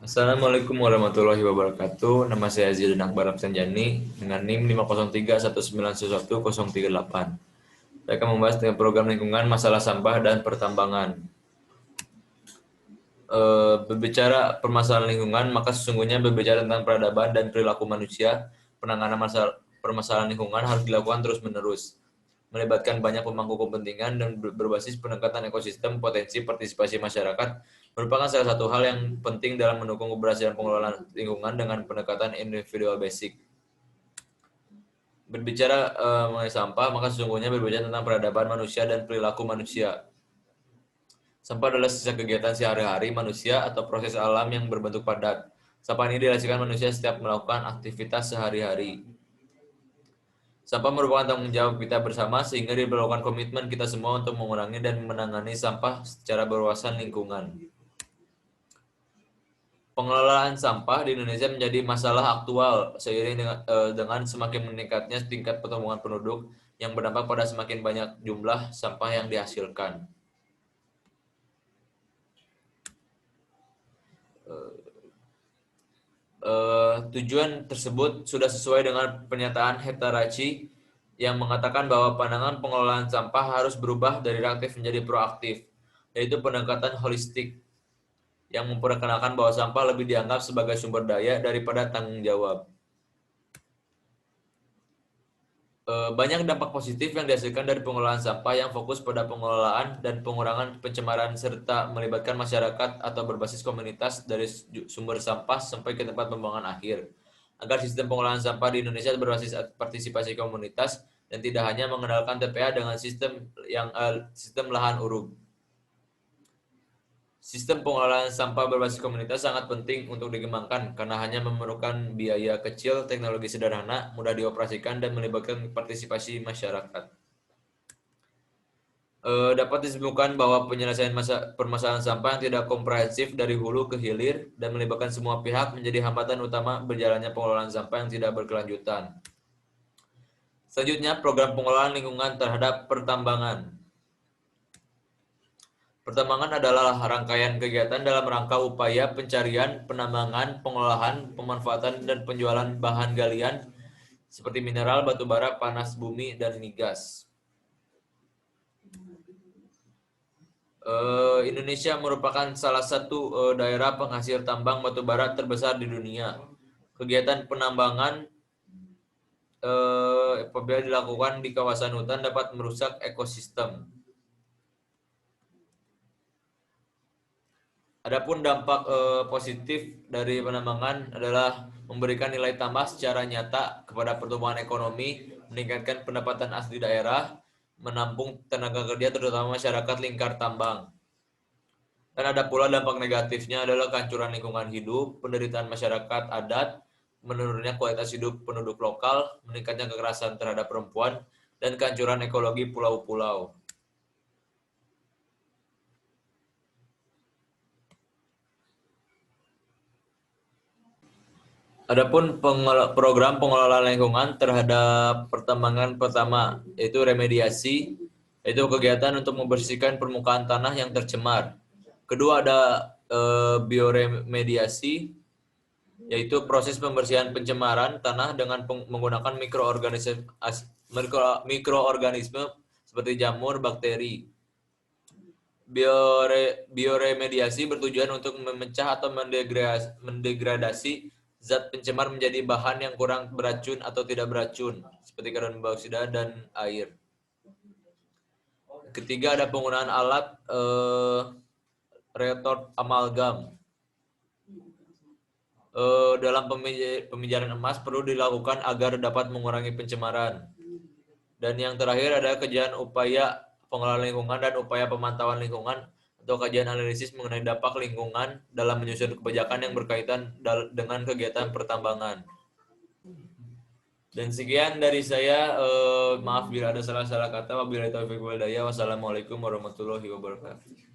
Assalamualaikum warahmatullahi wabarakatuh. Nama saya Zidane Akbar Sanjani dengan NIM 50319111038. Saya akan membahas dengan program lingkungan, masalah sampah dan pertambangan. Berbicara permasalahan lingkungan, maka sesungguhnya berbicara tentang peradaban dan perilaku manusia. Penanganan permasalahan lingkungan harus dilakukan terus-menerus, melibatkan banyak pemangku kepentingan dan berbasis pendekatan ekosistem. Potensi partisipasi masyarakat merupakan salah satu hal yang penting dalam mendukung keberhasilan pengelolaan lingkungan dengan pendekatan individual basic. Berbicara mengenai sampah, maka sesungguhnya berbicara tentang peradaban manusia dan perilaku manusia. Sampah adalah sisa kegiatan sehari-hari manusia atau proses alam yang berbentuk padat. Sampah ini dihasilkan manusia setiap melakukan aktivitas sehari-hari. Sampah merupakan tanggung jawab kita bersama sehingga diperlukan komitmen kita semua untuk mengurangi dan menangani sampah secara berwawasan lingkungan. Pengelolaan sampah di Indonesia menjadi masalah aktual seiring dengan semakin meningkatnya tingkat pertumbuhan penduduk yang berdampak pada semakin banyak jumlah sampah yang dihasilkan. Tujuan tersebut sudah sesuai dengan pernyataan Hetarachi yang mengatakan bahwa pandangan pengelolaan sampah harus berubah dari reaktif menjadi proaktif, yaitu pendekatan holistik yang memperkenalkan bahwa sampah lebih dianggap sebagai sumber daya daripada tanggung jawab. Banyak dampak positif yang dihasilkan dari pengelolaan sampah yang fokus pada pengelolaan dan pengurangan pencemaran serta melibatkan masyarakat atau berbasis komunitas dari sumber sampah sampai ke tempat pembuangan akhir. Agar sistem pengelolaan sampah di Indonesia berbasis partisipasi komunitas dan tidak hanya mengandalkan TPA dengan sistem lahan uruk. Sistem pengelolaan sampah berbasis komunitas sangat penting untuk dikembangkan karena hanya memerlukan biaya kecil, teknologi sederhana, mudah dioperasikan, dan melibatkan partisipasi masyarakat. Dapat disebutkan bahwa penyelesaian permasalahan sampah yang tidak komprehensif dari hulu ke hilir dan melibatkan semua pihak menjadi hambatan utama berjalannya pengelolaan sampah yang tidak berkelanjutan. Selanjutnya, program pengelolaan lingkungan terhadap pertambangan. Pertambangan adalah rangkaian kegiatan dalam rangka upaya pencarian, penambangan, pengolahan, pemanfaatan, dan penjualan bahan galian seperti mineral, batu bara, panas bumi, dan migas. Indonesia merupakan salah satu daerah penghasil tambang batu bara terbesar di dunia. Kegiatan penambangan apabila dilakukan di kawasan hutan dapat merusak ekosistem. Adapun dampak positif dari penambangan adalah memberikan nilai tambah secara nyata kepada pertumbuhan ekonomi, meningkatkan pendapatan asli daerah, menampung tenaga kerja terutama masyarakat lingkar tambang. Dan ada pula dampak negatifnya adalah kehancuran lingkungan hidup, penderitaan masyarakat adat, menurunnya kualitas hidup penduduk lokal, meningkatnya kekerasan terhadap perempuan, dan kehancuran ekologi pulau-pulau. Adapun program pengelolaan lingkungan terhadap pertambangan pertama yaitu remediasi, yaitu kegiatan untuk membersihkan permukaan tanah yang tercemar. Kedua ada bioremediasi, yaitu proses pembersihan pencemaran tanah dengan menggunakan mikroorganisme seperti jamur, bakteri. Bioremediasi bertujuan untuk memecah atau mendegradasi zat pencemar menjadi bahan yang kurang beracun atau tidak beracun, seperti karbon dioksida dan air. Ketiga ada penggunaan alat retort amalgam. Dalam pemijaran emas perlu dilakukan agar dapat mengurangi pencemaran. Dan yang terakhir ada kajian upaya pengelolaan lingkungan dan upaya pemantauan lingkungan atau kajian analisis mengenai dampak lingkungan dalam menyusun kebijakan yang berkaitan dengan kegiatan pertambangan. Dan sekian dari saya, maaf bila ada salah-salah kata. Wabillahi taufiq wal hidayah. Wassalamualaikum warahmatullahi wabarakatuh.